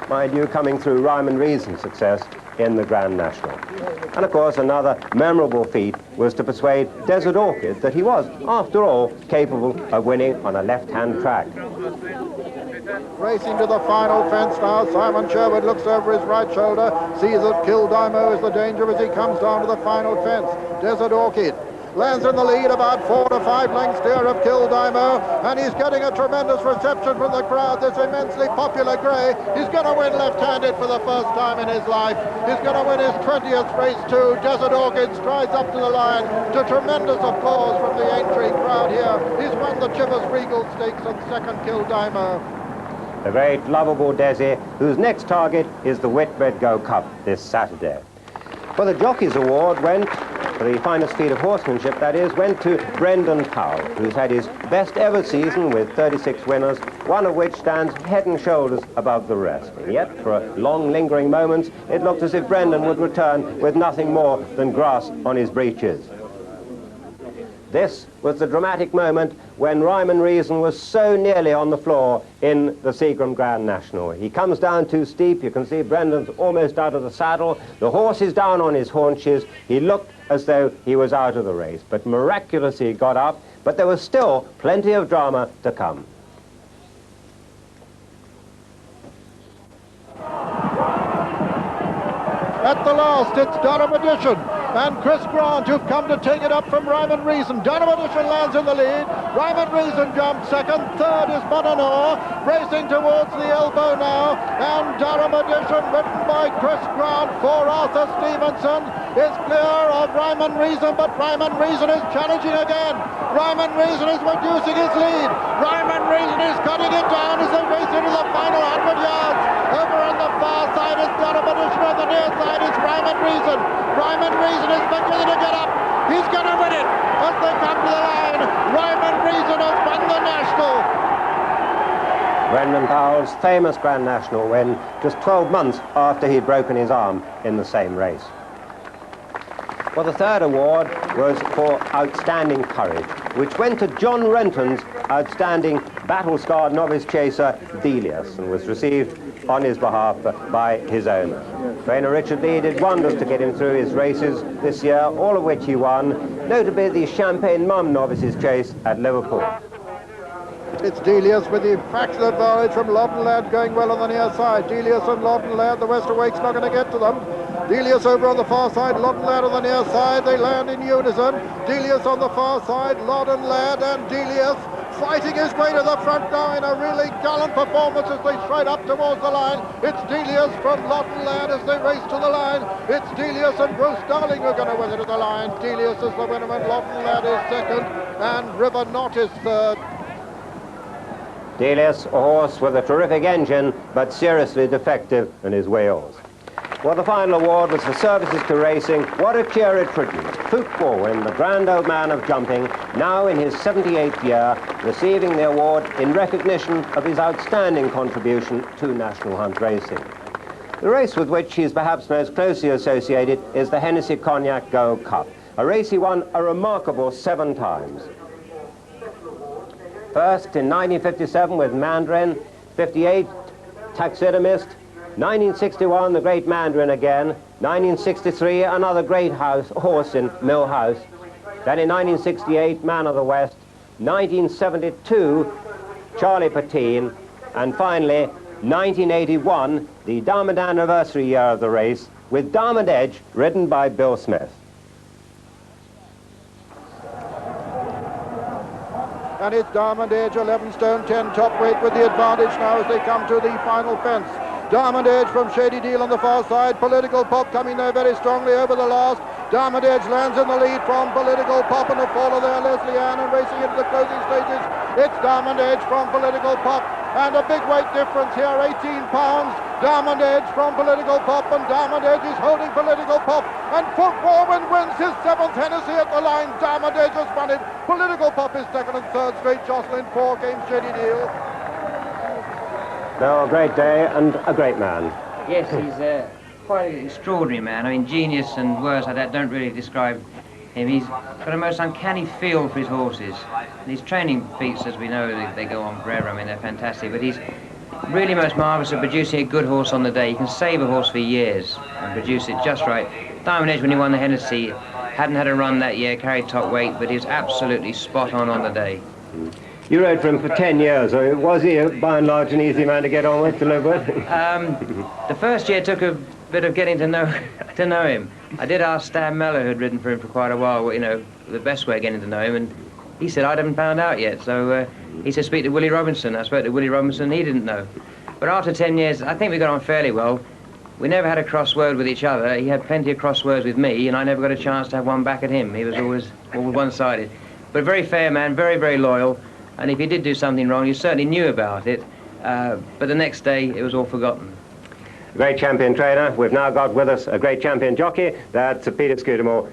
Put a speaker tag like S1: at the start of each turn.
S1: Mind you, coming through rhyme and reason success in the Grand National. And of course, another memorable feat was to persuade Desert Orchid that he was, after all, capable of winning on a left-hand track.
S2: Racing to the final fence now, Simon Sherwood looks over his right shoulder, sees that Kildimo is the danger as he comes down to the final fence. Desert Orchid lands in the lead, about 4 to 5 lengths clear of Kildimo, and he's getting a tremendous reception from the crowd. This immensely popular grey. He's going to win left-handed for the first time in his life. He's going to win his 20th race too. Desert Orchid strides up to the line to tremendous applause from the Aintree crowd here. He's won the Chivers Regal Stakes and second Kildimo.
S1: The great lovable Desi, whose next target is the Whitbread Go Cup this Saturday. For the Jockeys Award went, for the finest feat of horsemanship, that is, went to Brendan Powell, who's had his best ever season with 36 winners, one of which stands head and shoulders above the rest. And yet, for a long lingering moments, it looked as if Brendan would return with nothing more than grass on his breeches. This was the dramatic moment when Rhyme and Reason was so nearly on the floor in the Seagram Grand National. He comes down too steep. You can see Brendan's almost out of the saddle. The horse is down on his haunches. He looked as though he was out of the race, but miraculously he got up. But there was still plenty of drama to come.
S2: At the last, it's Durham Edition and Chris Grant who've come to take it up from Rhyme and Reason. Durham Edition lands in the lead. Rhyme and Reason jumps second. Third is Mononor, racing towards the elbow now. And Durham Edition, ridden by Chris Grant for Arthur Stevenson, is clear of Rhyme and Reason, but Rhyme and Reason is challenging again. Rhyme and Reason is reducing his lead. Rhyme and Reason is cutting it down as they race into the final 100 yards. Over on the far side is Durham Edition, on the near side is Rhyme and Reason. Rhyme and Reason is beginning to get up. He's going to win it as they come to the line. Rhyme and Reason has won the National.
S1: Brendan Powell's famous Grand National win just 12 months after he'd broken his arm in the same race. Well, the third award was for outstanding courage, which went to John Renton's outstanding battle-scarred novice chaser, Delius, and was received on his behalf by his owner. Trainer Richard Lee did wonders to get him through his races this year, all of which he won, notably the Champagne Mum novices chase at Liverpool.
S2: It's Delius with the fraction advantage from Loddon Ladd going well on the near side. Delius and Loddon Ladd, the West Awake's not going to get to them. Delius over on the far side, Loddon Ladd on the near side. They land in unison. Delius on the far side, Loddon Ladd and Delius fighting his way to the front now in a really gallant performance as they stride up towards the line. It's Delius from Loddon Ladd as they race to the line. It's Delius and Bruce Darling who are going to win it to the line. Delius is the winner and Loddon Ladd is second and River Knot is third.
S1: Delius, a horse with a terrific engine, but seriously defective in his wheels. Well, the final award was for services to racing. What a cheer it produced. Fulke Walwyn, the grand old man of jumping, now in his 78th year, receiving the award in recognition of his outstanding contribution to national hunt racing. The race with which he is perhaps most closely associated is the Hennessy Cognac Go Cup, a race he won a remarkable 7 times. First in 1957 with Mandarin, 58 Taxidermist, 1961 the Great Mandarin again, 1963 another great horse in Mill House, then in 1968 Man of the West, 1972 Charlie Patine, and finally 1981 the Diamond anniversary year of the race with Diamond Edge ridden by Bill Smith.
S2: And it's Diamond Edge, 11 stone 10 top weight with the advantage now as they come to the final fence. Diamond Edge from Shady Deal on the far side. Political Pop coming there very strongly over the last. Diamond Edge lands in the lead from Political Pop and a follow there, Leslie Ann, and racing into the closing stages. It's Diamond Edge from Political Pop. And a big weight difference here, 18 pounds. Diamond Edge from Political Pop, and Diamond Edge is holding Political Pop. And Fulke Walwyn wins his 7th Hennessy at the line. Diamond Edge has won it. Political Pop is second and third straight. Jocelyn 4 came Shady Deal.
S1: No, a great day and a great man.
S3: Yes, he's quite an extraordinary man. I mean, genius and words like that don't really describe him. He's got a most uncanny feel for his horses. And his training feats, as we know, they go on forever. I mean, they're fantastic. But he's really most marvellous at producing a good horse on the day. You can save a horse for years and produce it just right. Diamond Edge, when he won the Hennessy, hadn't had a run that year, carried top weight, but he was absolutely spot on the day.
S1: You rode for him for 10 years, so was he, by and large, an easy man to get on with, to live with?
S3: The first year took a bit of getting to know him. I did ask Stan Mellor, who had ridden for him for quite a while, you know, the best way of getting to know him, and he said, I haven't found out yet. So he said, speak to Willie Robinson. I spoke to Willie Robinson, he didn't know. But after 10 years, I think we got on fairly well. We never had a cross word with each other. He had plenty of cross words with me, and I never got a chance to have one back at him. He was always one-sided. But a very fair man, very, very loyal. And if he did do something wrong, you certainly knew about it. But the next day, it was all forgotten.
S1: Great champion trainer. We've now got with us a great champion jockey. That's Peter Scudamore.